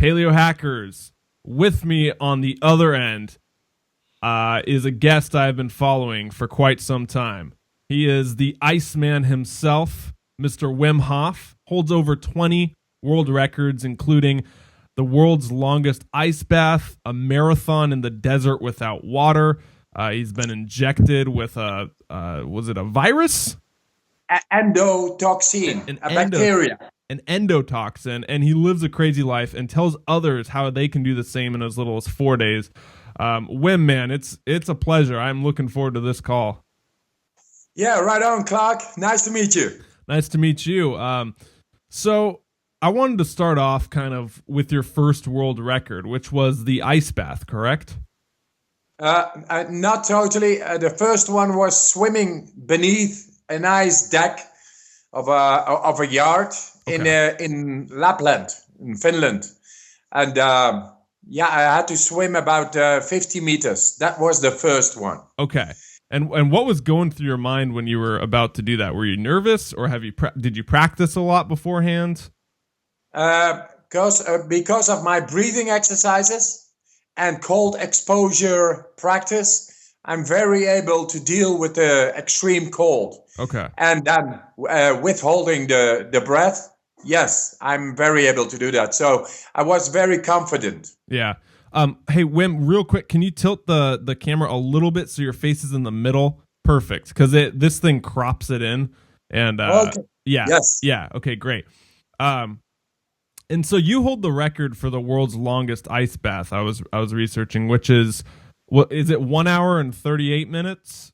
Paleo Hackers. With me on the other end is a guest I've been following for quite some time. He is the Iceman himself, Mr. Wim Hof, holds over 20 world records, including the world's longest ice bath, a marathon in the desert without water. He's been injected with was it a virus? Endotoxin, a bacteria. An endotoxin, and he lives a crazy life and tells others how they can do the same in as little as 4 days. Wim, man, it's a pleasure. I'm looking forward to this call. Yeah, right on, Clark. Nice to meet you. Nice to meet you. So I wanted to start off kind of with your first world record, which was the ice bath, correct? Not totally. The first one was swimming beneath an ice deck of a yard in Lapland, in Finland, and I had to swim about 50 meters. That was the first one. Okay, and what was going through your mind when you were about to do that? Were you nervous, or did you practice a lot beforehand? Because of my breathing exercises and cold exposure practice, I'm very able to deal with the extreme cold. Okay. And then withholding the breath, yes, I'm very able to do that. So I was very confident. Yeah. Hey, Wim, real quick, can you tilt the camera a little bit so your face is in the middle? Perfect, because this thing crops it in. And okay. Yeah. Yes. Yeah. Okay, great. And so you hold the record for the world's longest ice bath. I was researching, which is, what is it, 1 hour and 38 minutes?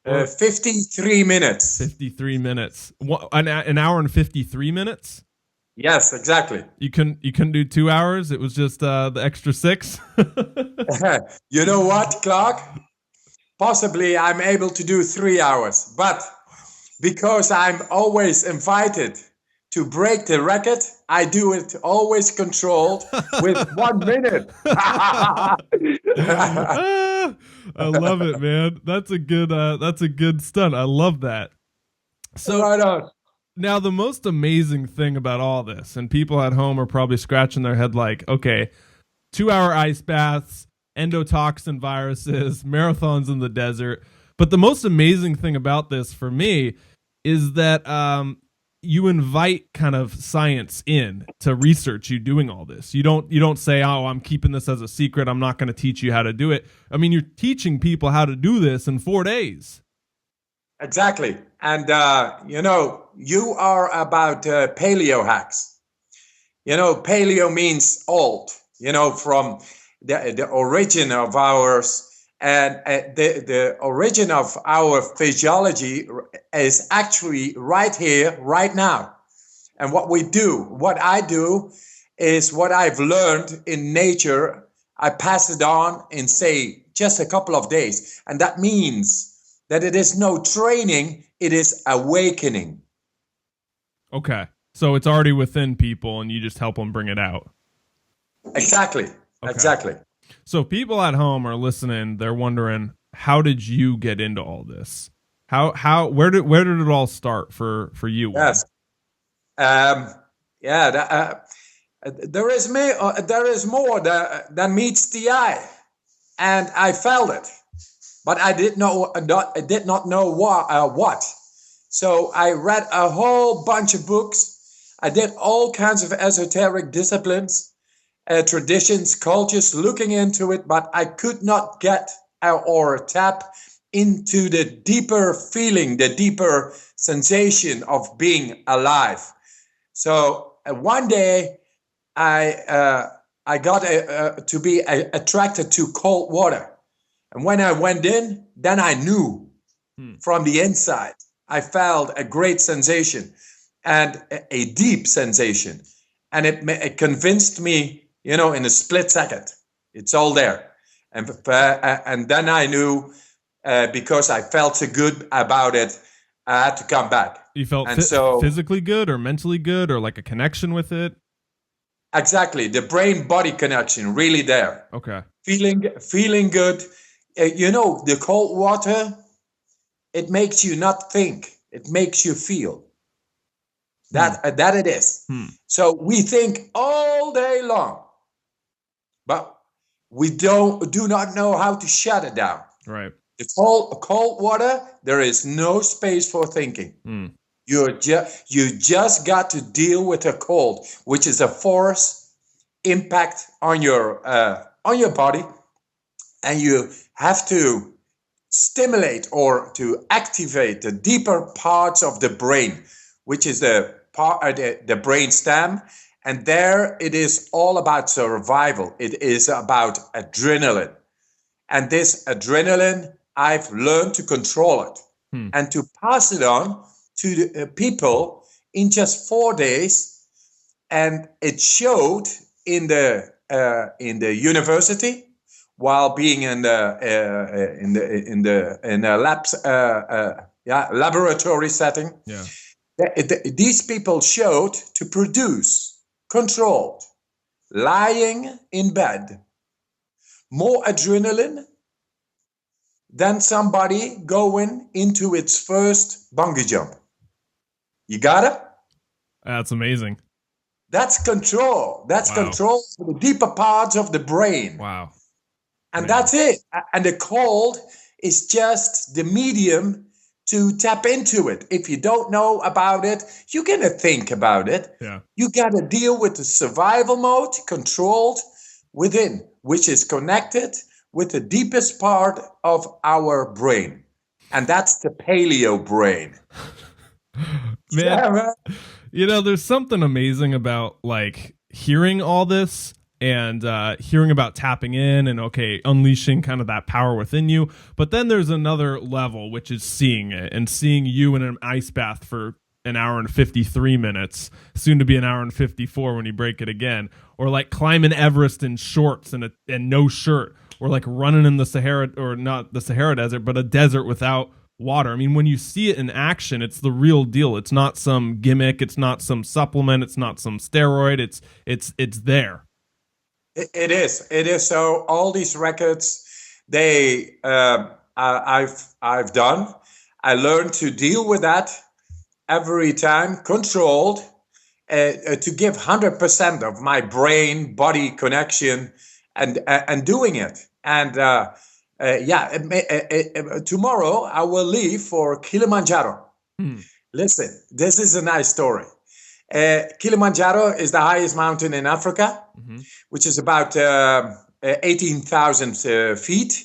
53 minutes. 53 minutes. An hour and 53 minutes? Yes, exactly. You couldn't do 2 hours? It was just the extra 6? You know what, Clark? Possibly I'm able to do 3 hours, but because I'm always invited to break the record, I do it always controlled with 1 minute. I love it, man. That's a good stunt. I love that. So right on. Now the most amazing thing about all this, and people at home are probably scratching their head like, okay, 2 hour ice baths, endotoxin viruses, marathons in the desert. But the most amazing thing about this for me is that you invite kind of science in to research you doing all this. You don't say, oh, I'm keeping this as a secret, I'm not going to teach you how to do it. I mean, you're teaching people how to do this in 4 days. Exactly. And, you are about paleo hacks. Paleo means old, from the origin of ours. And the origin of our physiology is actually right here, right now. And what I do is what I've learned in nature, I pass it on in, say, just a couple of days. And that means that it is no training, it is awakening. Okay. So it's already within people and you just help them bring it out. Exactly. Okay. Exactly. So people at home are listening, they're wondering, how did you get into all this? Where did it all start for you? Yes. There is more than meets the eye. And I felt it. But I did not know what. So I read a whole bunch of books. I did all kinds of esoteric disciplines, traditions, cultures, looking into it, but I could not get or tap into the deeper feeling, the deeper sensation of being alive. So one day I got to be attracted to cold water. And when I went in, then I knew from the inside. I felt a great sensation and a deep sensation. And it convinced me, in a split second. It's all there. And then I knew, because I felt so good about it, I had to come back. You felt physically good or mentally good or like a connection with it? Exactly. The brain-body connection, really there. Okay. Feeling good. The cold water, it makes you not think. It makes you feel. That it is. So we think all day long. but we do not know how to shut it down. Right. The cold water, there is no space for thinking. Mm. You just got to deal with a cold, which is a force impact on your body, and you have to stimulate or to activate the deeper parts of the brain, which is the brain stem. And there it is all about survival. It is about adrenaline. And this adrenaline, I've learned to control it and to pass it on to the people in just 4 days. And it showed in the university, while being in the labs, laboratory setting. Yeah. These people showed to produce controlled, lying in bed, more adrenaline than somebody going into its first bungee jump. You got it? That's amazing. That's control. That's control for the deeper parts of the brain. Wow. And that's it. And the cold is just the medium to tap into it. If you don't know about it, you're going to think about it. Yeah. You got to deal with the survival mode, controlled within, which is connected with the deepest part of our brain. And that's the paleo brain. Man, you know, there's something amazing about like hearing all this and hearing about tapping in and unleashing kind of that power within you. But then there's another level, which is seeing it and seeing you in an ice bath for an hour and 53 minutes, soon to be an hour and 54 when you break it again, or like climbing Everest in shorts and no shirt, or like running in the Sahara, or not the Sahara Desert, but a desert without water. I mean, when you see it in action, it's the real deal. It's not some gimmick. It's not some supplement. It's not some steroid. It's there. It is. So all these records, I've done. I learned to deal with that every time, controlled, to give 100% of my brain body connection, and doing it. And tomorrow I will leave for Kilimanjaro. Listen, this is a nice story. Kilimanjaro is the highest mountain in Africa, which is about 18,000 feet.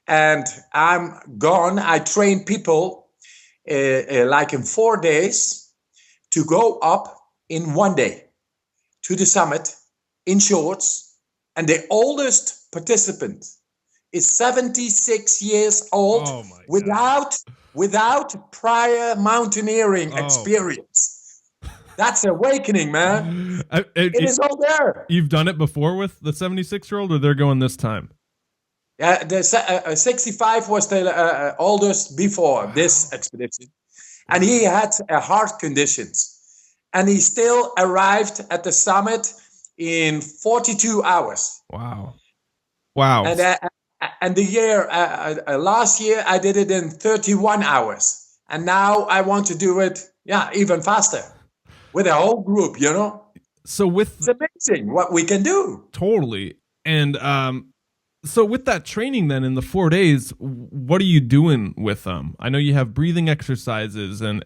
And I'm gone. I train people like in 4 days to go up in 1 day to the summit in shorts. And the oldest participant is 76 years old without prior mountaineering experience. That's awakening, man. It is all there. You've done it before with the 76-year-old, or they're going this time? The 65 was the oldest before this expedition. And he had heart conditions. And he still arrived at the summit in 42 hours. Wow. And the year last year, I did it in 31 hours. And now I want to do it, even faster. With a whole group, you know? So it's amazing what we can do. Totally. And so with that training then in the 4 days, what are you doing with them? I know you have breathing exercises and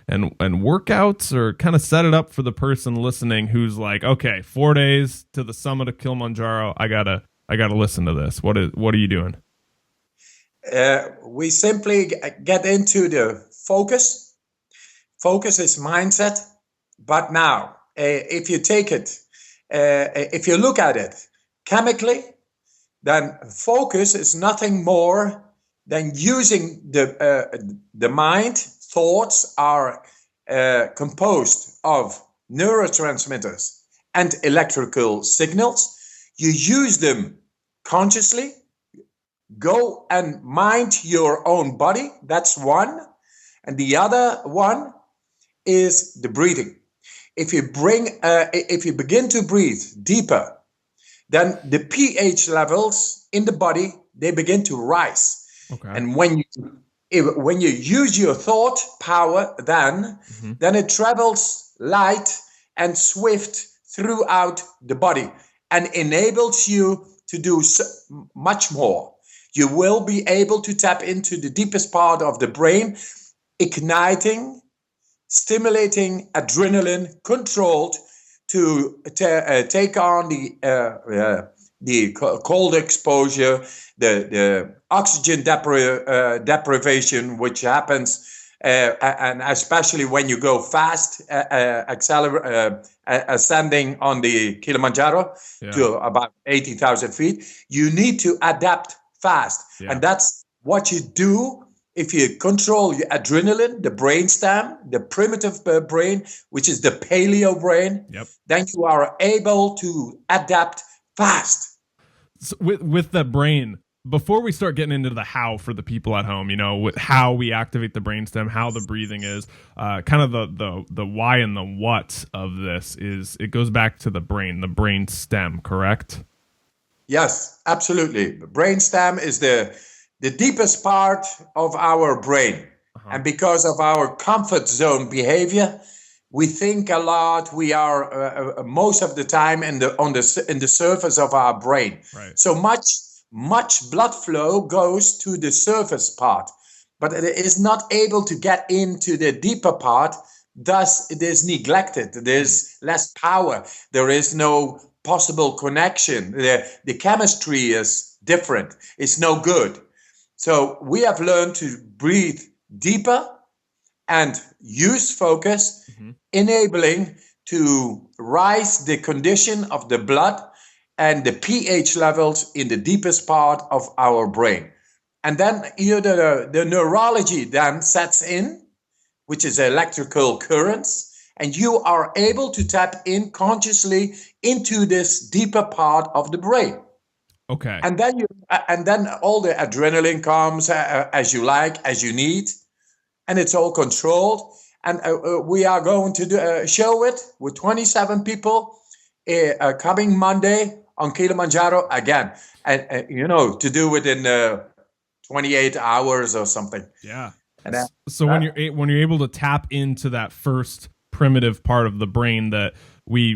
workouts, or kind of set it up for the person listening who's like, okay, 4 days to the summit of Kilimanjaro. I gotta listen to this. What are you doing? We simply get into the focus. Focus is mindset. But now, if you take it, if you look at it chemically, then focus is nothing more than using the mind. Thoughts are composed of neurotransmitters and electrical signals. You use them consciously. Go and mind your own body. That's one. And the other one is the breathing. If you begin to breathe deeper, then the pH levels in the body, they begin to rise. Okay. And when you use your thought power, then it travels light and swift throughout the body. and enables you to do much more. You will be able to tap into the deepest part of the brain, igniting, stimulating adrenaline controlled to take on the cold exposure, the oxygen deprivation, which happens, and especially when you go fast, ascending on the Kilimanjaro to about 80,000 feet. You need to adapt fast, and that's what you do. If you control your adrenaline, the brainstem, the primitive brain, which is the paleo brain, then you are able to adapt fast. So with the brain, before we start getting into the how for the people at home, with how we activate the brainstem, how the breathing is, kind of the why and the what of this is, it goes back to the brain stem, correct? Yes, absolutely. The brainstem is the deepest part of our brain. And because of our comfort zone behavior, we think a lot. We are most of the time in the surface of our brain. Right. So much blood flow goes to the surface part, but it is not able to get into the deeper part. Thus, it is neglected. There's less power. There is no possible connection. The chemistry is different. It's no good. So we have learned to breathe deeper and use focus, enabling to rise the condition of the blood and the pH levels in the deepest part of our brain. And then the neurology then sets in, which is electrical currents, and you are able to tap in consciously into this deeper part of the brain. Okay. And then all the adrenaline comes as you like, as you need, and it's all controlled. And we are going to show it with 27 people coming Monday on Kilimanjaro again, and to do it in 28 hours or something. Yeah. And so when you're able to tap into that first primitive part of the brain that we're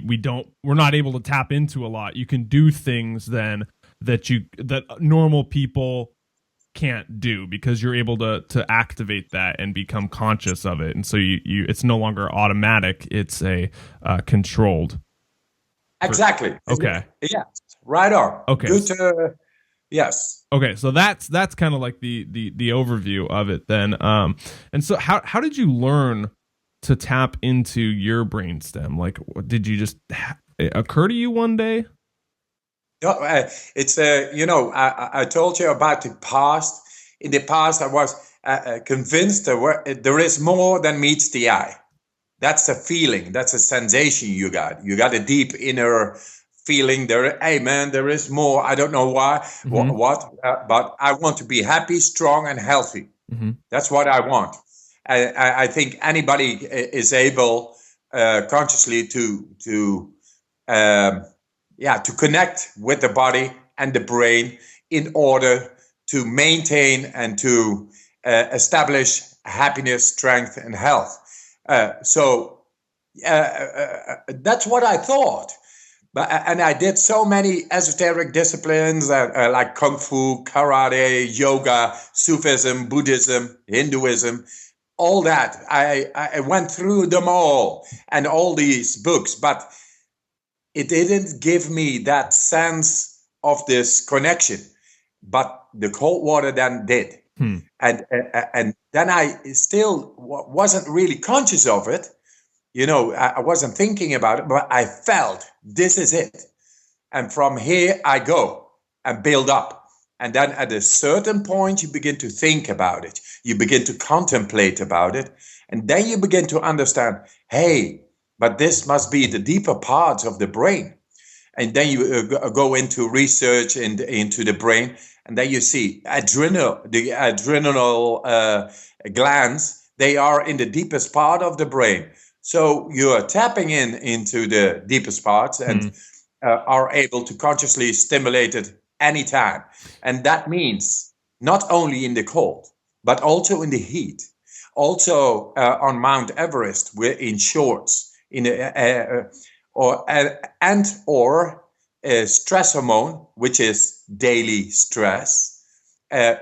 not able to tap into a lot, you can do things then that normal people can't do, because you're able to activate that and become conscious of it. And so you it's no longer automatic, it's a controlled. Exactly. Okay. Yeah. Right on. Okay. Good. Yes. Okay, so that's kind of like the overview of it then. And so how did you learn to tap into your brainstem? Like, did you just it occur to you one day? No, it's I told you about the past. In the past, I was convinced there is more than meets the eye. That's a feeling. That's a sensation you got. You got a deep inner feeling there. Hey, man, there is more. I don't know why, but I want to be happy, strong, and healthy. That's what I want. I think anybody is able consciously to connect with the body and the brain in order to maintain and to establish happiness, strength, and health. So that's what I thought. And I did so many esoteric disciplines like Kung Fu, Karate, Yoga, Sufism, Buddhism, Hinduism, all that. I went through them all and all these books, but it didn't give me that sense of this connection. But the cold water then did. And then I still wasn't really conscious of it. I wasn't thinking about it, but I felt this is it. And from here I go and build up. And then at a certain point, you begin to think about it. You begin to contemplate about it. And then you begin to understand, hey, but this must be the deeper parts of the brain. And then you go into research into the brain. And then you see the adrenal glands, they are in the deepest part of the brain. So you're tapping into the deepest parts and are able to consciously stimulate it anytime. And that means not only in the cold, but also in the heat. Also on Mount Everest, we're in shorts, or stress hormone, which is daily stress,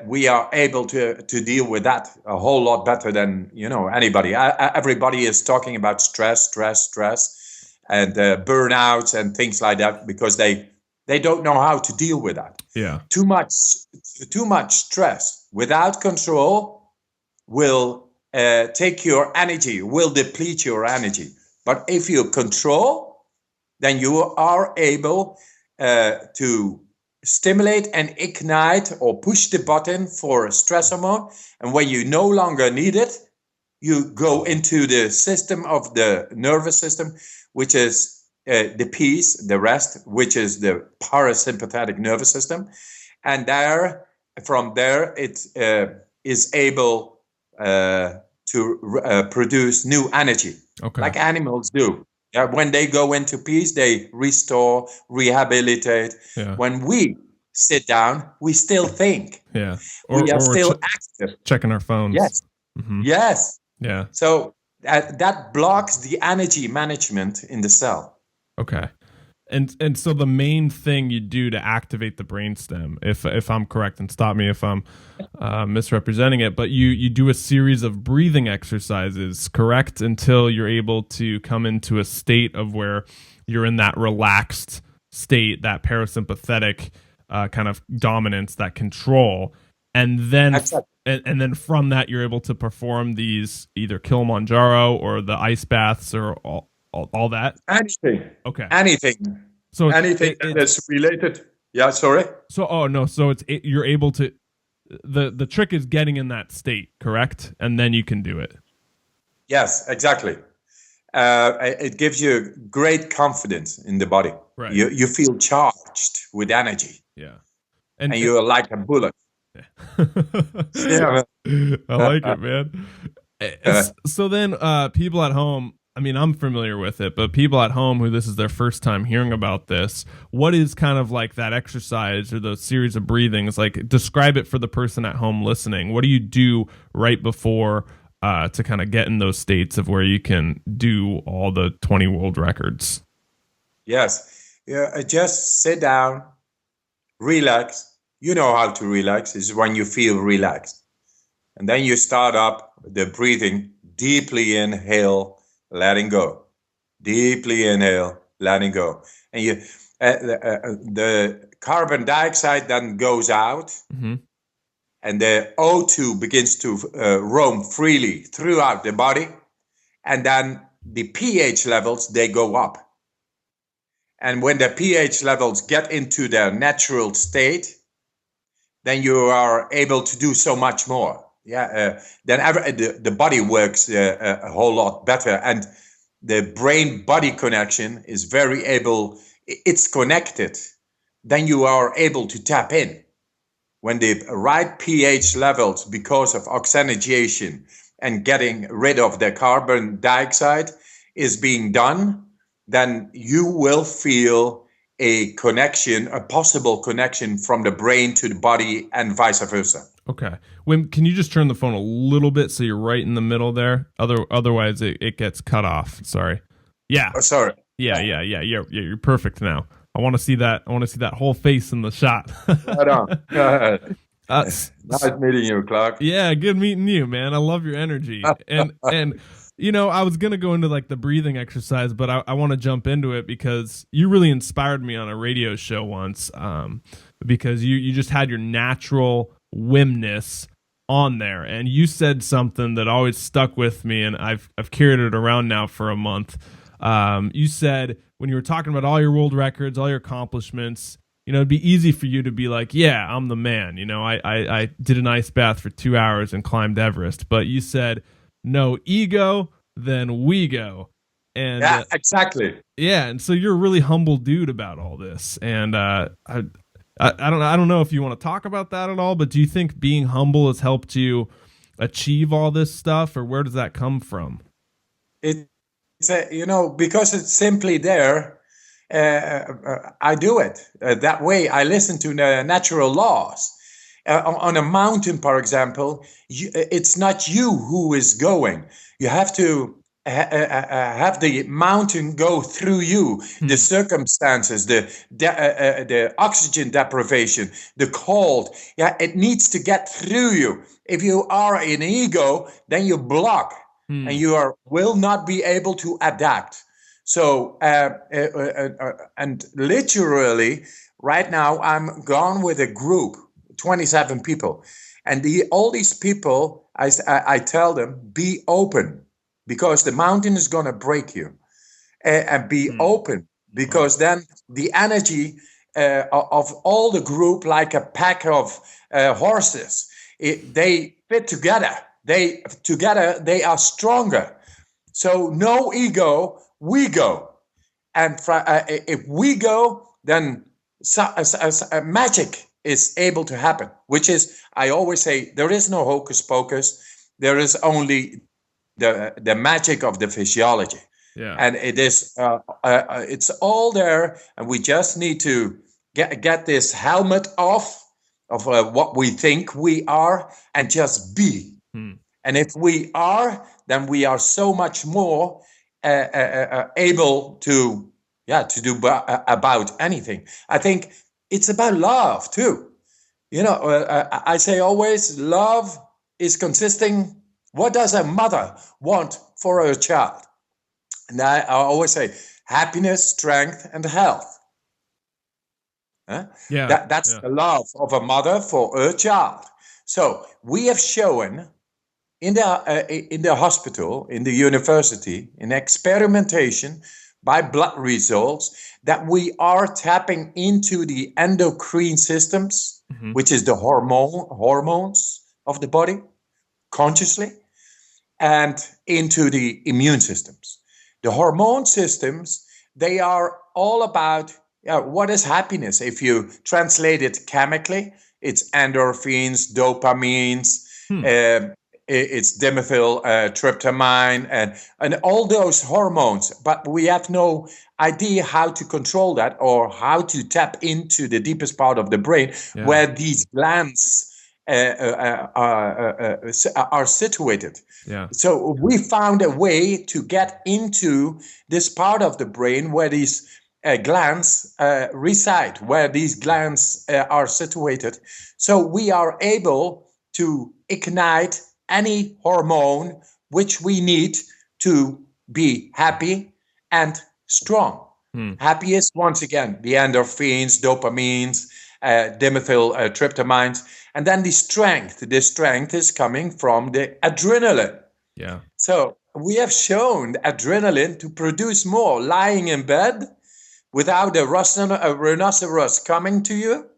we are able to deal with that a whole lot better than anybody. Everybody is talking about stress, and burnouts and things like that because they don't know how to deal with that. Yeah. Too much stress without control will take your energy, will deplete your energy. But if you control, then you are able to stimulate and ignite or push the button for a stress hormone. And when you no longer need it, you go into the system of the nervous system, which is the peace, the rest, which is the parasympathetic nervous system. And from there, it is able to produce new energy, like animals do. Yeah, when they go into peace, they restore, rehabilitate. Yeah. When we sit down, we still think. Yeah. We are still active. Checking our phones. Yes. Mm-hmm. Yes. Yeah. So that blocks the energy management in the cell. Okay. And so the main thing you do to activate the brainstem, if I'm correct, and stop me if I'm misrepresenting it, but you do a series of breathing exercises, correct, until you're able to come into a state of where you're in that relaxed state, that parasympathetic kind of dominance, that control, and then and then from that you're able to perform these either Kilimanjaro or the ice baths or all that? Anything. Okay. Anything. So anything that's related. Yeah, sorry. So you're able to. The trick is getting in that state, correct? And then you can do it. Yes, exactly. It gives you great confidence in the body. Right. You feel charged with energy. Yeah. And you're like a bullet. Yeah. I like it, man. So then people at home, I mean, I'm familiar with it, but people at home who this is their first time hearing about this, what is kind of like that exercise or the series of breathings? Like, describe it for the person at home listening. What do you do right before to kind of get in those states of where you can do all the 20 world records? Yes. Yeah, just sit down, relax. You know how to relax is when you feel relaxed. And then you start up the breathing, deeply inhale, letting go. Deeply inhale, letting go. And you, the carbon dioxide then goes out, mm-hmm. and the O2 begins to roam freely throughout the body. And then the pH levels, they go up. And when the pH levels get into their natural state, then you are able to do so much more. Yeah, then the body works a whole lot better, and the brain-body connection is very able. It's connected. Then you are able to tap in when the right pH levels, because of oxygenation and getting rid of the carbon dioxide, is being done. Then you will feel a connection, a possible connection from the brain to the body, and vice versa. Okay. Wim, can you just turn the phone a little bit so you're right in the middle there? Otherwise, it gets cut off. Sorry. Yeah. Oh, sorry. Yeah. You're perfect now. I want to see that. I want to see that whole face in the shot. Right on. Nice meeting you, Clark. Yeah, good meeting you, man. I love your energy. And you know, I was gonna go into like the breathing exercise, but I want to jump into it because you really inspired me on a radio show once. Because you just had your natural Wimness on there, and you said something that always stuck with me, and I've carried it around now for a month. You said when you were talking about all your world records, all your accomplishments, you know, it'd be easy for you to be like, yeah, I'm the man. You know, I did an ice bath for 2 hours and climbed Everest. But you said, no ego, then we go. And yeah, exactly. Yeah, and so you're a really humble dude about all this. And I don't know if you want to talk about that at all, but do you think being humble has helped you achieve all this stuff, or where does that come from? It's because it's simply there. I do it that way. I listen to the natural laws. On a mountain, for example, it's not you who is going. You have to have the mountain go through you, the circumstances, the oxygen deprivation, the cold. Yeah, it needs to get through you. If you are in ego, then you block, and you will not be able to adapt. So, and literally, right now, I'm gone with a group, 27 people, and all these people, I tell them, be open, because the mountain is going to break you, and be open, because then the energy of all the group, like a pack of horses, they fit together. They are stronger. So no ego, we go. And if we go, then magic is able to happen, which is, I always say, there is no hocus pocus. There is only the magic of the physiology. Yeah. And it is it's all there, and we just need to get this helmet off of what we think we are, and just be. And if we are, then we are so much more able to do about anything. I think it's about love too. I say always, love is consisting. What does a mother want for her child? And I always say happiness, strength, and health. Yeah, that's the love of a mother for her child. So we have shown in the hospital, in the university, in experimentation by blood results, that we are tapping into the endocrine systems, which is the hormones of the body, consciously, and into the immune systems. The hormone systems, they are all about what is happiness. If you translate it chemically, it's endorphins, dopamines, it's dimethyltryptamine, and all those hormones. But we have no idea how to control that, or how to tap into the deepest part of the brain, where these glands are situated. Yeah. So we found a way to get into this part of the brain where these glands reside, where these glands are situated. So we are able to ignite any hormone which we need to be happy and strong. Happy is, once again, the endorphins, dopamines, dimethyltryptamines, and then the strength. The strength is coming from the adrenaline. Yeah. So we have shown adrenaline to produce more lying in bed without a rhinoceros coming to you,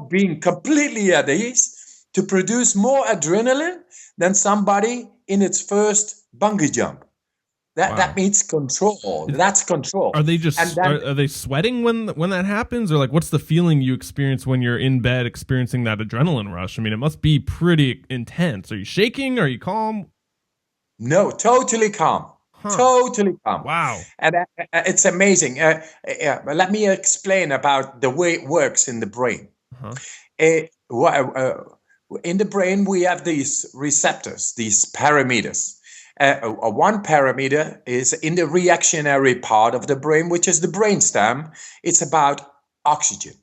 being completely at ease, to produce more adrenaline than somebody in its first bungee jump. That means control. That's control. Are they just are they sweating when that happens, or like what's the feeling you experience when you're in bed experiencing that adrenaline rush? I mean, it must be pretty intense. Are you shaking? Are you calm? No, totally calm. Totally calm. Wow. And it's amazing. Let me explain about the way it works in the brain. In the brain, we have these receptors, these parameters. One parameter is in the reactionary part of the brain, which is the brainstem. It's about oxygen.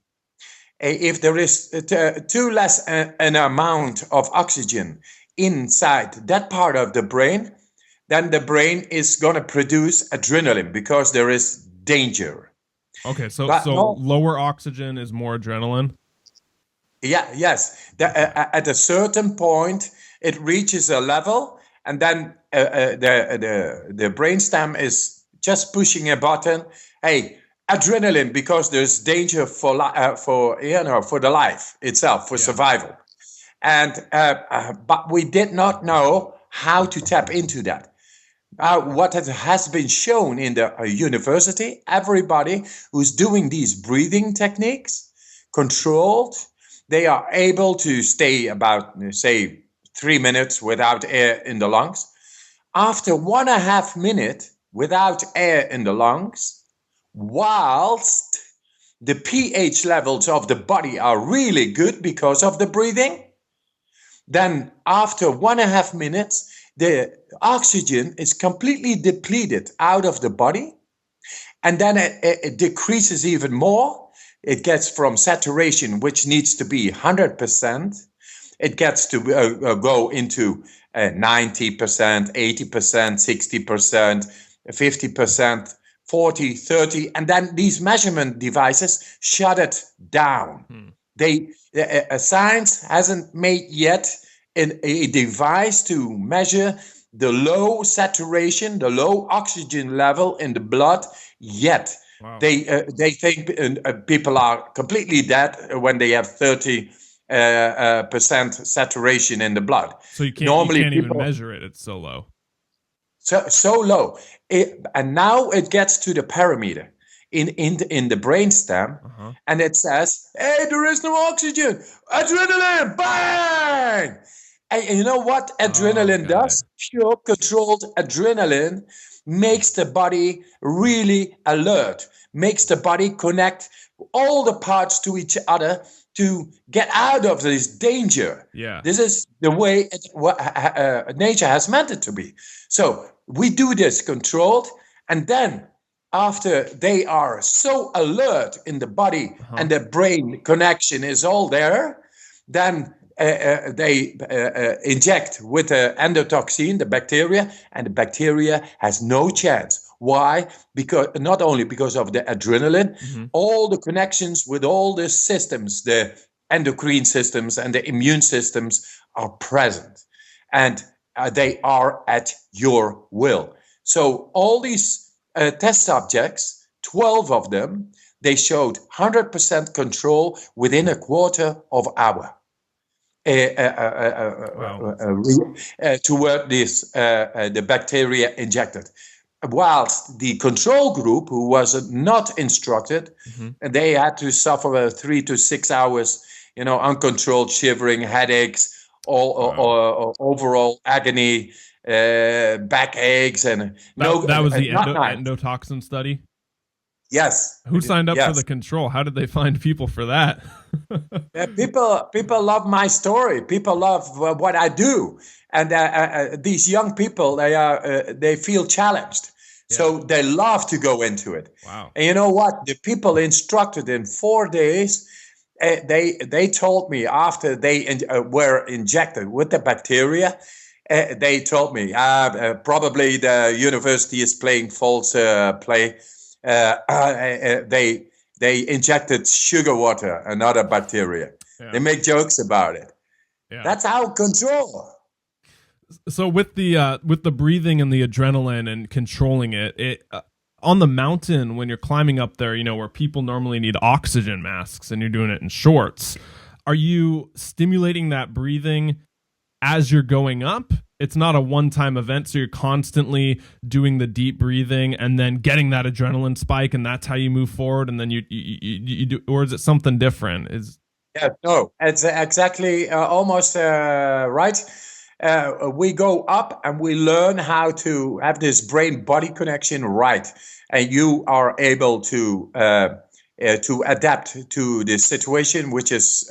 If there is too less an amount of oxygen inside that part of the brain, then the brain is going to produce adrenaline because there is danger. Okay, so lower oxygen is more adrenaline? Yes. At a certain point, it reaches a level, and then the brainstem is just pushing a button. Hey, adrenaline, because there's danger for the life itself, for survival. And but we did not know how to tap into that. What has been shown in the university, everybody who's doing these breathing techniques, controlled, they are able to stay about, say, 3 minutes without air in the lungs. After 1.5 minutes without air in the lungs, whilst the pH levels of the body are really good because of the breathing, then after 1.5 minutes, the oxygen is completely depleted out of the body, and then it decreases even more. It gets from saturation, which needs to be 100%. It gets to go into 90%, 80%, 60%, 50%, 40, 30, and then these measurement devices shut it down. They science hasn't made yet a device to measure the low saturation, the low oxygen level in the blood yet. Wow. They think people are completely dead when they have 30% saturation in the blood. So you can't Normally even measure it. It's so low. So low. And now it gets to the parameter in the brainstem, and it says, hey, there is no oxygen. Adrenaline, bang! And you know what adrenaline does? Pure controlled adrenaline makes the body really alert, makes the body connect all the parts to each other to get out of this danger. Yeah. This is the way nature has meant it to be. So we do this controlled, and then after they are so alert in the body and the brain connection is all there, then they inject with the endotoxin, the bacteria, and the bacteria has no chance. Why? Because not only because of the adrenaline, all the connections with all the systems, the endocrine systems and the immune systems are present, and they are at your will. So all these test subjects, 12 of them, they showed 100% control within a quarter of an hour. Toward this, the bacteria injected. Whilst the control group, who was not instructed, they had to suffer 3 to 6 hours, uncontrolled shivering, headaches, overall agony, backaches, and that was the endotoxin study. Yes. Who signed up for the control? How did they find people for that? People love my story. People love what I do, and these young people, they feel challenged, so they love to go into it. Wow! And you know what? The people instructed in 4 days, they told me after they were injected with the bacteria, they told me probably the university is playing false play. They injected sugar water, another bacteria. They make jokes about it. That's how control. So with the breathing and the adrenaline and controlling it on the mountain when you're climbing up there, where people normally need oxygen masks and you're doing it in shorts, are you stimulating that breathing as you're going up? It's not a one-time event, so you're constantly doing the deep breathing and then getting that adrenaline spike, and that's how you move forward. And then you do, or is it something different? No, it's exactly almost right. We go up and we learn how to have this brain-body connection right, and you are able to adapt to this situation, which is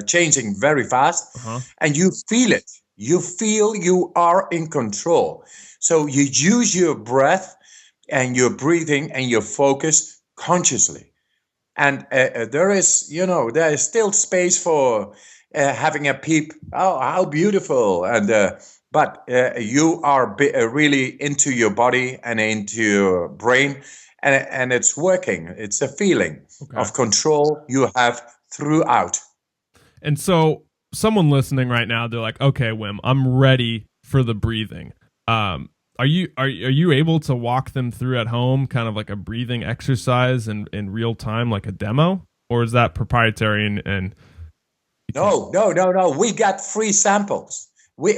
changing very fast, and you feel it. You feel you are in control. So you use your breath and your breathing and your focus consciously. And there is still space for having a peep. Oh, how beautiful! And but you are really into your body and into your brain, and it's working. It's a feeling of control you have throughout. And so, someone listening right now, they're like, okay, Wim, I'm ready for the breathing. Are you able to walk them through at home, kind of like a breathing exercise in real time, like a demo, or is that proprietary? And No. We got free samples. We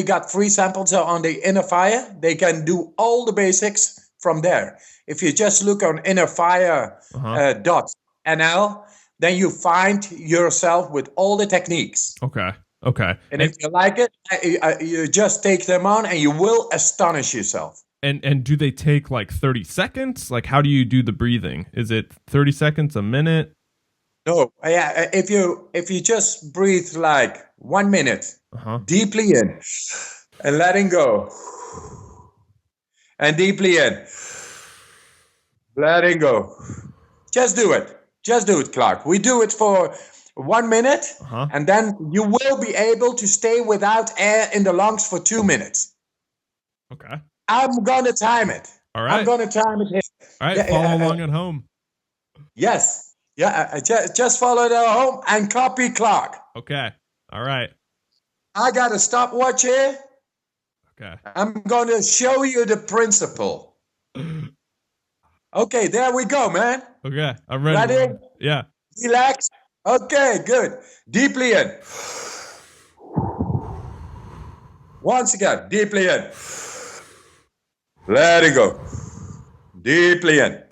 got free samples on the Inner Fire. They can do all the basics from there. If you just look on innerfire.nl, then you find yourself with all the techniques. Okay. And if you like it, you just take them on and you will astonish yourself. And do they take like 30 seconds? Like, how do you do the breathing? Is it 30 seconds, a minute? No. If you just breathe like 1 minute deeply in, And letting go. And deeply in. Letting go. Just do it. Just do it, Clark. We do it for 1 minute, and then you will be able to stay without air in the lungs for 2 minutes. Okay. I'm going to time it. All right. I'm going to time it here. All right. Follow along at home. Yes. Yeah. Just follow it at home and copy Clark. Okay. All right. I got a stopwatch here. Okay. I'm going to show you the principle. Okay, there we go, man. Okay, I'm ready. Ready? Yeah. Relax. Okay, good. Deeply in. Once again, deeply in. Letting go. Deeply in.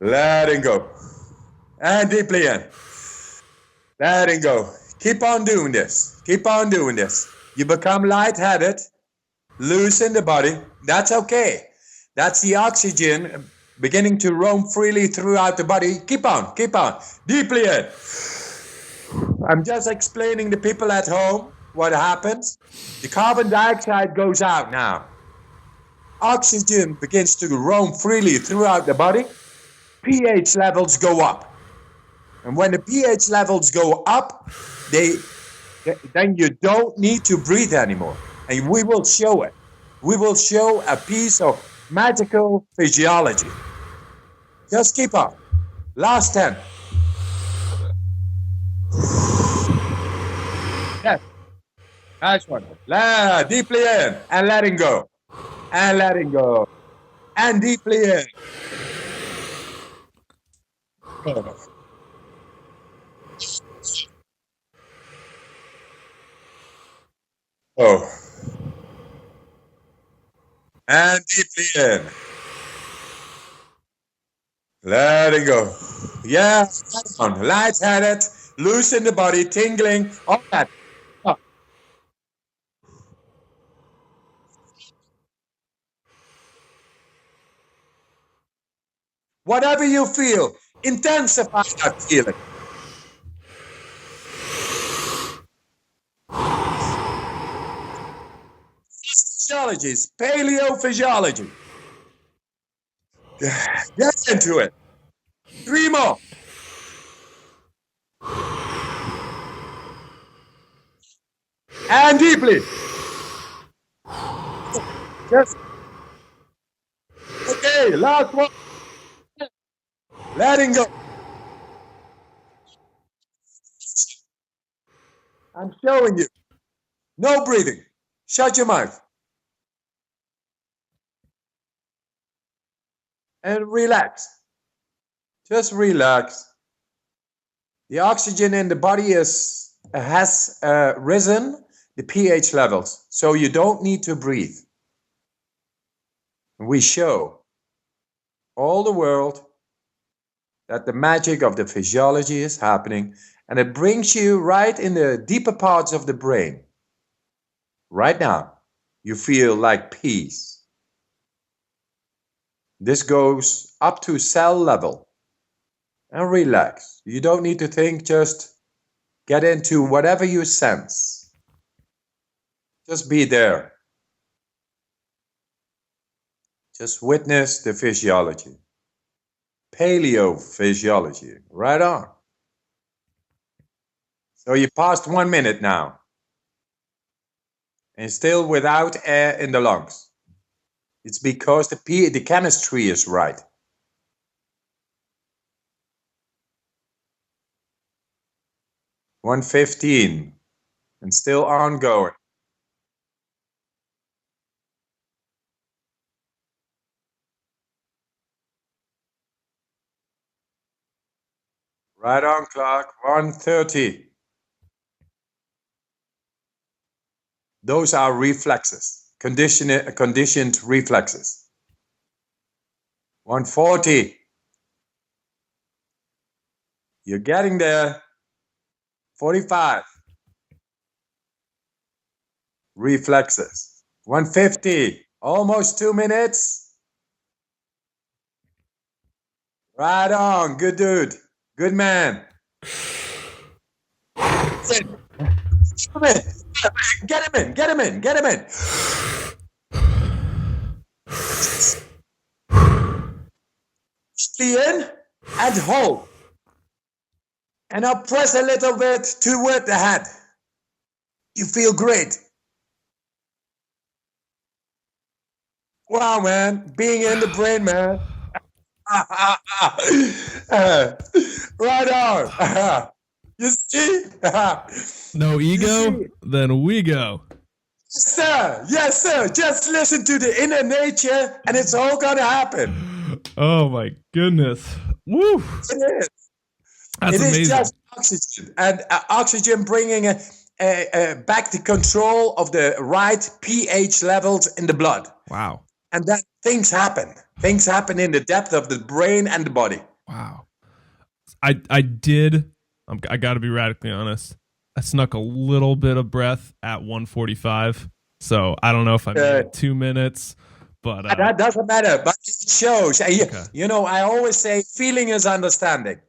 Letting go. And deeply in. Letting go. Keep on doing this. Keep on doing this. You become lightheaded, loosen the body. That's okay. That's the oxygen beginning to roam freely throughout the body. Keep on, keep on. Deeply in. I'm just explaining to people at home what happens. The carbon dioxide goes out now. Oxygen begins to roam freely throughout the body. pH levels go up. And when the pH levels go up, then you don't need to breathe anymore. And we will show it. We will show a piece of magical physiology. Just keep on. Last 10. Yes. Nice one. Deeply in and letting go. And letting go. And deeply in. Oh. And deeply in. Letting go. Yeah, on. Lightheaded, loosen the body, tingling, all that. Oh. Whatever you feel, intensify that feeling. Physiology, paleophysiology. Get into it. 3 more. And deeply. Yes. Okay, last one. Letting go. I'm showing you. No breathing. Shut your mouth. And relax. Just relax. The oxygen in the body has risen, the pH levels, so you don't need to breathe. We show all the world that the magic of the physiology is happening, and it brings you right in the deeper parts of the brain. Right now, you feel like peace. This goes up to cell level. And relax. You don't need to think, just get into whatever you sense. Just be there. Just witness the physiology. Paleophysiology. Right on. So you passed 1 minute now. And still without air in the lungs. It's because the chemistry is right. $115 and still ongoing. Right on, Clark. 130. Those are reflexes, conditioned reflexes. 140. You're getting there. 45. Reflexes. 150. Almost 2 minutes. Right on. Good dude. Good man. Get him in. Get him in. Get him in. Stay in and hold. And now press a little bit toward the head. You feel great. Wow, man. Being in the brain, man. Right on. You see? No ego, then we go. Yes, sir. Yes, sir. Just listen to the inner nature and it's all going to happen. Oh, my goodness. Woo. It is. That's amazing. Is just oxygen. And oxygen bringing back the control of the right pH levels in the blood. Wow. And that things happen. Things happen in the depth of the brain and the body. Wow. I got to be radically honest. I snuck a little bit of breath at 1:45. So I don't know if I made it 2 minutes, but that doesn't matter. But it shows. You know, I always say feeling is understanding.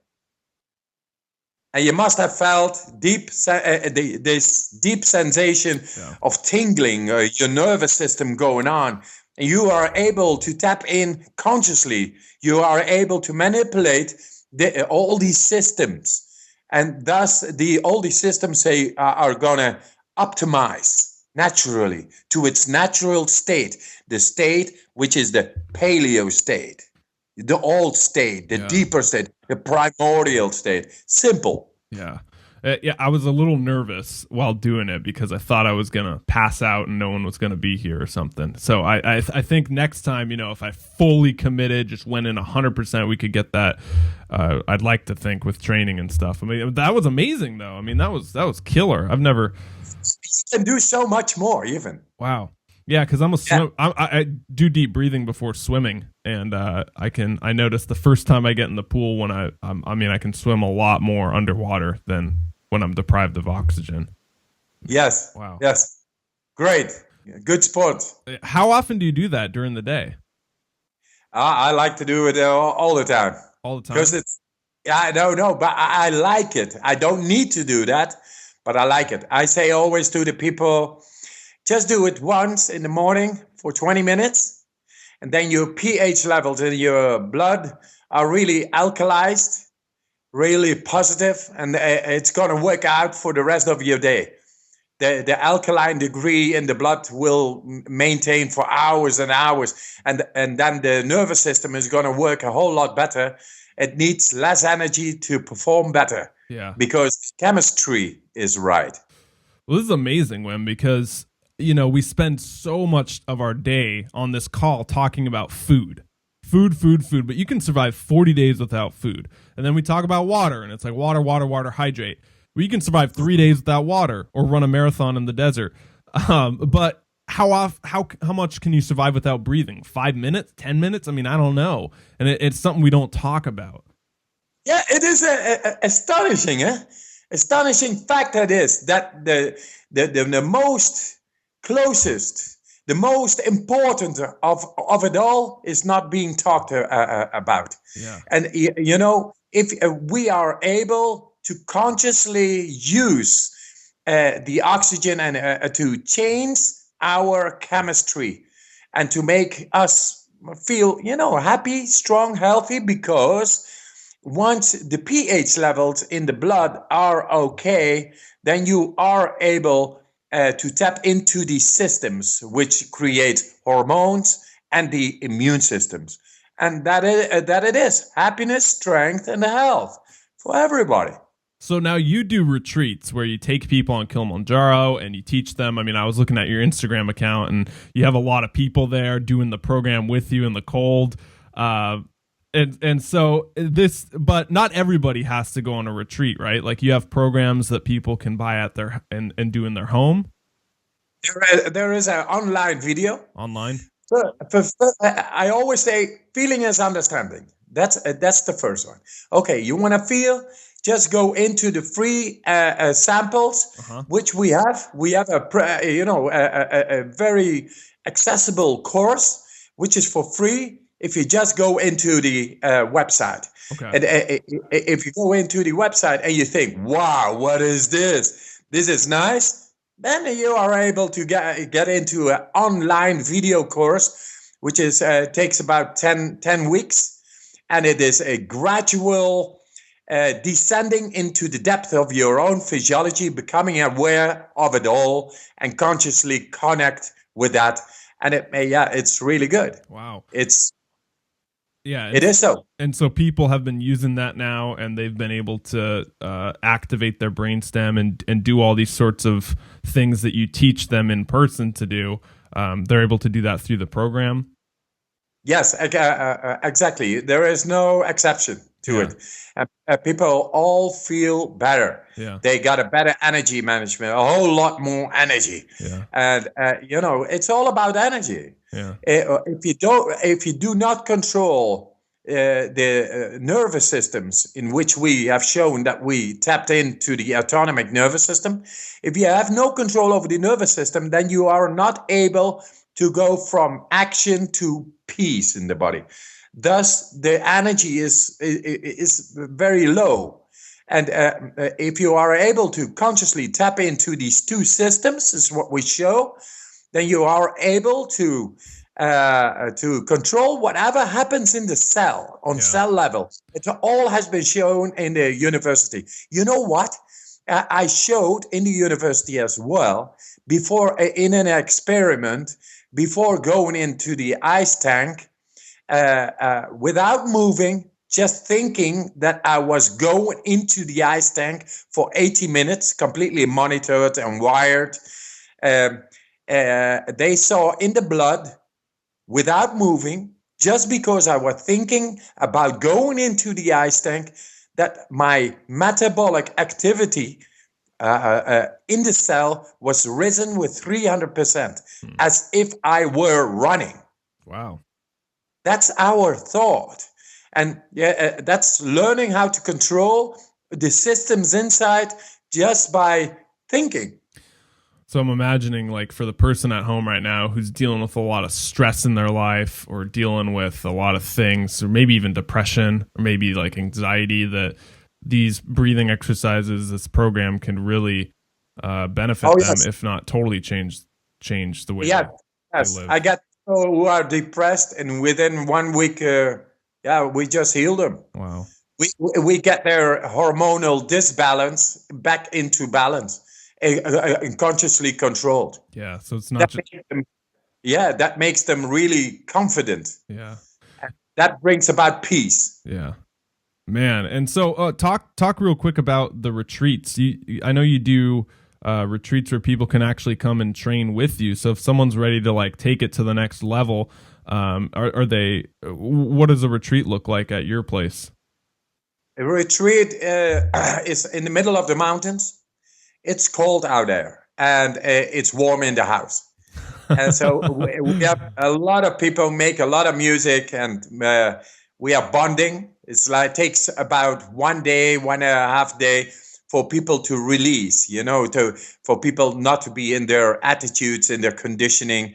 And you must have felt this deep sensation of tingling, your nervous system going on. And you are able to tap in consciously. You are able to manipulate all these systems. And thus, all these systems are going to optimize naturally to its natural state. The state which is the paleo state. The old state, the deeper state, the primordial state. Simple. Yeah. I was a little nervous while doing it because I thought I was going to pass out and no one was going to be here or something. So I think next time, if I fully committed, just went in 100%, we could get that. I'd like to think with training and stuff. I mean, that was amazing though. I mean, that was killer. I've never. You can do so much more even. Wow. Yeah, because I'm a swim. I do deep breathing before swimming, and I noticed the first time I get in the pool when I can swim a lot more underwater than when I'm deprived of oxygen. Yes. Wow. Yes. Great. Good sport. How often do you do that during the day? I like to do it all the time. All the time. Because I don't know, but I like it. I don't need to do that, but I like it. I say always to the people, just do it once in the morning for 20 minutes. And then your pH levels in your blood are really alkalized, really positive, and it's going to work out for the rest of your day. The alkaline degree in the blood will maintain for hours and hours. And then the nervous system is going to work a whole lot better. It needs less energy to perform better. Yeah. Because chemistry is right. Well, this is amazing, Wim, because we spend so much of our day on this call talking about food, but you can survive 40 days without food. And then we talk about water, and it's like water, hydrate. Well, you can survive 3 days without water or run a marathon in the desert. But how much can you survive without breathing? 5 minutes, 10 minutes? I mean, I don't know. And it's something we don't talk about. Yeah, it is astonishing, astonishing fact that is that the most closest, the most important of it all is not being talked about. Yeah. And if we are able to consciously use the oxygen and to change our chemistry and to make us feel happy, strong, healthy, because once the pH levels in the blood are okay, then you are able to tap into these systems which create hormones and the immune systems. And that it is happiness, strength, and health for everybody. So now you do retreats where you take people on Kilimanjaro and you teach them. I mean, I was looking at your Instagram account and you have a lot of people there doing the program with you in the cold. And so but not everybody has to go on a retreat, right? Like you have programs that people can buy at their and do in their home. There is an online video. Online. I always say feeling is understanding. That's the first one. Okay, you want to feel? Just go into the free samples, which we have. We have a very accessible course, which is for free. If you just go into the website, and if you go into the website and you think, "Wow, what is this? This is nice," then you are able to get into an online video course, which is takes about 10 weeks, and it is a gradual descending into the depth of your own physiology, becoming aware of it all, and consciously connect with that. And it's really good. Wow. It's Yeah, it is so. And so people have been using that now, and they've been able to activate their brainstem and do all these sorts of things that you teach them in person to do. They're able to do that through the program. Yes, exactly. There is no exception to it. People all feel better. Yeah. They got a better energy management, a whole lot more energy. Yeah. And it's all about energy. Yeah. If you do not control the nervous systems in which we have shown that we tapped into the autonomic nervous system, if you have no control over the nervous system, then you are not able to go from action to peace in the body. Thus, the energy is very low. And if you are able to consciously tap into these two systems, is what we show, then you are able to control whatever happens in the cell on cell level. It all has been shown in the university. You know what? I showed in the university as well, before in an experiment, before going into the ice tank, without moving, just thinking that I was going into the ice tank for 80 minutes, completely monitored and wired. They saw in the blood, without moving, just because I was thinking about going into the ice tank, that my metabolic activity in the cell was risen with 300%, as if I were running. Wow. That's our thought. And that's learning how to control the systems inside just by thinking. So I'm imagining, like, for the person at home right now who's dealing with a lot of stress in their life, or dealing with a lot of things, or maybe even depression, or maybe like anxiety, that these breathing exercises, this program can really benefit them, if not totally change the way they live. I get people who are depressed, and within 1 week, we just heal them. Wow. We get their hormonal disbalance back into balance, consciously controlled. Yeah, so it's not just... that makes them really confident. Yeah. And that brings about peace. Yeah. Man, and so talk real quick about the retreats. I know you do retreats where people can actually come and train with you. So if someone's ready to like take it to the next level, what does a retreat look like at your place? A retreat is in the middle of the mountains. It's cold out there, and it's warm in the house. And so we have a lot of people make a lot of music, and we are bonding. It's like takes about 1 day, 1.5 days for people to release, for people not to be in their attitudes, in their conditioning,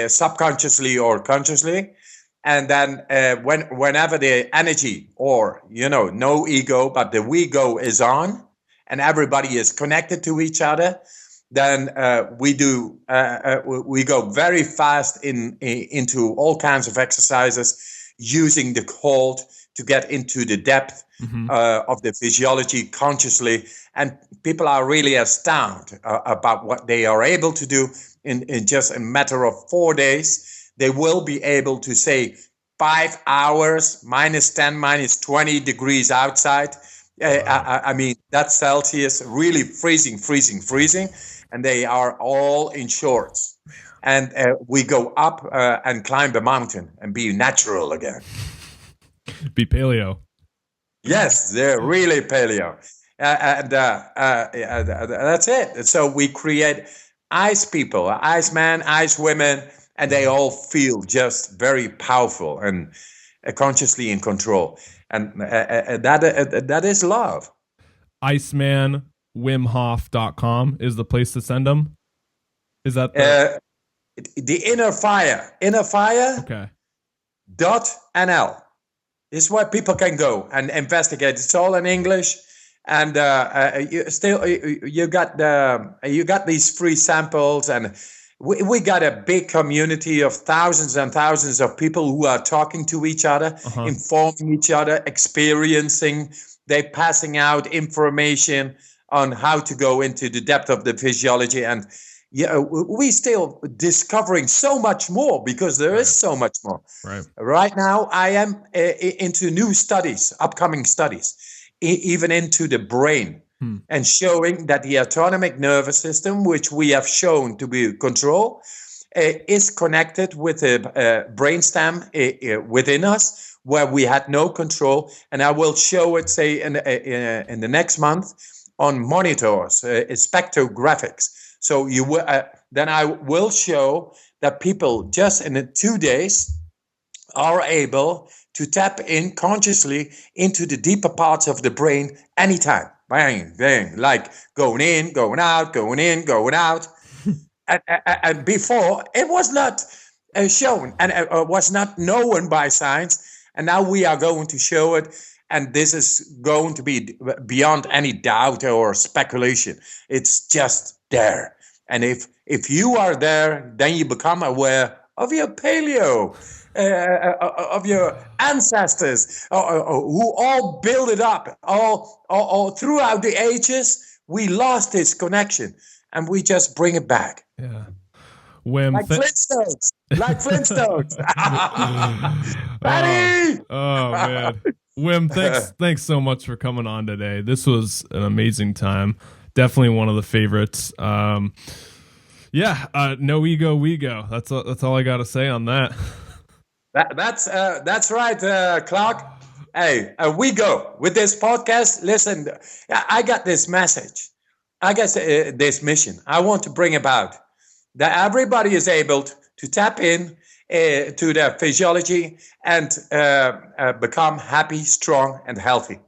subconsciously or consciously. And then whenever the energy, or, no ego, but the we go is on, and everybody is connected to each other, then we go very fast into all kinds of exercises, using the cold to get into the depth of the physiology consciously. And people are really astounded about what they are able to do in just a matter of 4 days. They will be able to say 5 hours, -10, -20 degrees outside. I mean, that's Celsius, really freezing. And they are all in shorts. And we go up and climb the mountain and be natural again. Be paleo. Yes, they're really paleo. And that's it. So we create ice people, ice men, ice women, and they all feel just very powerful and consciously in control. And that is love. IcemanWimHof.com is the place to send them. Is that the Inner Fire? Okay. .nl is where people can go and investigate. It's all in English, and you got these free samples, and we got a big community of thousands and thousands of people who are talking to each other, informing each other, experiencing. They're passing out information on how to go into the depth of the physiology, and we still discovering so much more, because there is so much more. Right now, I am into new studies, upcoming studies, even into the brain, and showing that the autonomic nervous system, which we have shown to be control, is connected with the brainstem within us, where we had no control. And I will show it, say, in the next month on monitors, spectrographics. So you will, then I will show that people just in 2 days are able to tap in consciously into the deeper parts of the brain anytime. Bang, bang, like going in, going out, going in, going out. And before, it was not shown, and was not known by science. And now we are going to show it. And this is going to be beyond any doubt or speculation. It's just there. And if you are there, then you become aware of your paleo, of your ancestors, who all build it up. All throughout the ages, we lost this connection, and we just bring it back. Yeah. Wim, like Flintstones. Like Flintstones. Patty! Oh, man. Wim, thanks so much for coming on today. This was an amazing time. Definitely one of the favorites. No ego, we go. That's all I got to say on that. That's right, Clark. Hey, we go with this podcast. Listen, I got this message. I got this mission. I want to bring about that everybody is able to tap in to their physiology and become happy, strong, and healthy.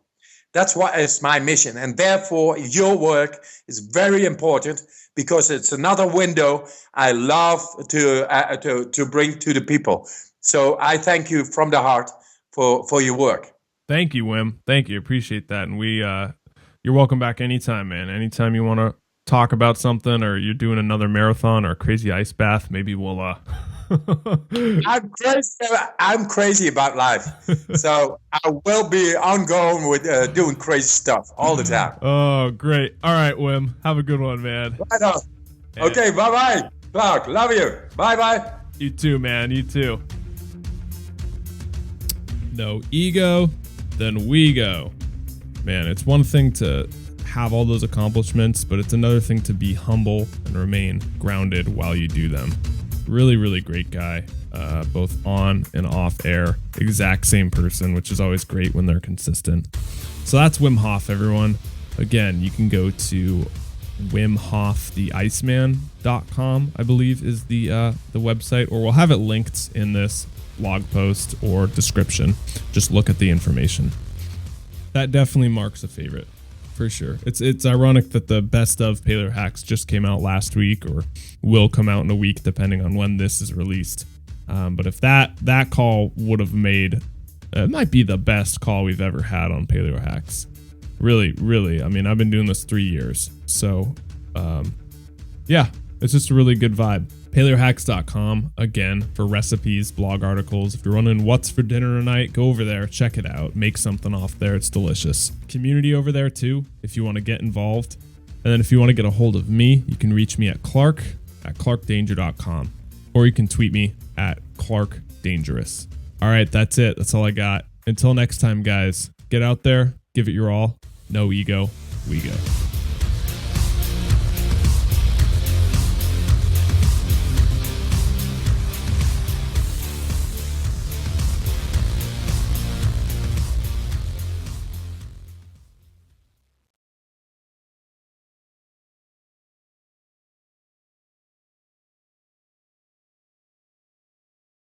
That's what is my mission. And therefore, your work is very important, because it's another window I love to bring to the people. So I thank you from the heart for your work. Thank you, Wim. Thank you. Appreciate that. And you're welcome back anytime, man. Anytime you want to talk about something, or you're doing another marathon or a crazy ice bath, maybe we'll I'm crazy about life, so I will be ongoing with doing crazy stuff all the time. Oh, great. All right, Wim, have a good one, man. Right on. Okay, bye-bye, Clark. Love you. Bye-bye. You too, man. You too. No ego, then we go. Man, it's one thing to have all those accomplishments, but it's another thing to be humble and remain grounded while you do them. Really, really great guy, both on and off air. Exact same person, which is always great when they're consistent. So that's Wim Hof, everyone. Again, you can go to WimHofTheIceman.com, I believe is the website, or we'll have it linked in this blog post or description. Just look at the information. That definitely marks a favorite. For sure. It's ironic that the best of Paleo Hacks just came out last week, or will come out in a week depending on when this is released. But if that call would have made, it might be the best call we've ever had on Paleo Hacks. Really, really. I mean, I've been doing this 3 years. So, it's just a really good vibe. PaleoHacks.com, again, for recipes, blog articles. If you're wondering what's for dinner tonight, go over there, check it out, make something off there. It's delicious. Community over there, too, if you want to get involved. And then if you want to get a hold of me, you can reach me at clark@clarkdanger.com, or you can tweet me at clarkdangerous. All right, that's it. That's all I got. Until next time, guys, get out there, give it your all. No ego, we go.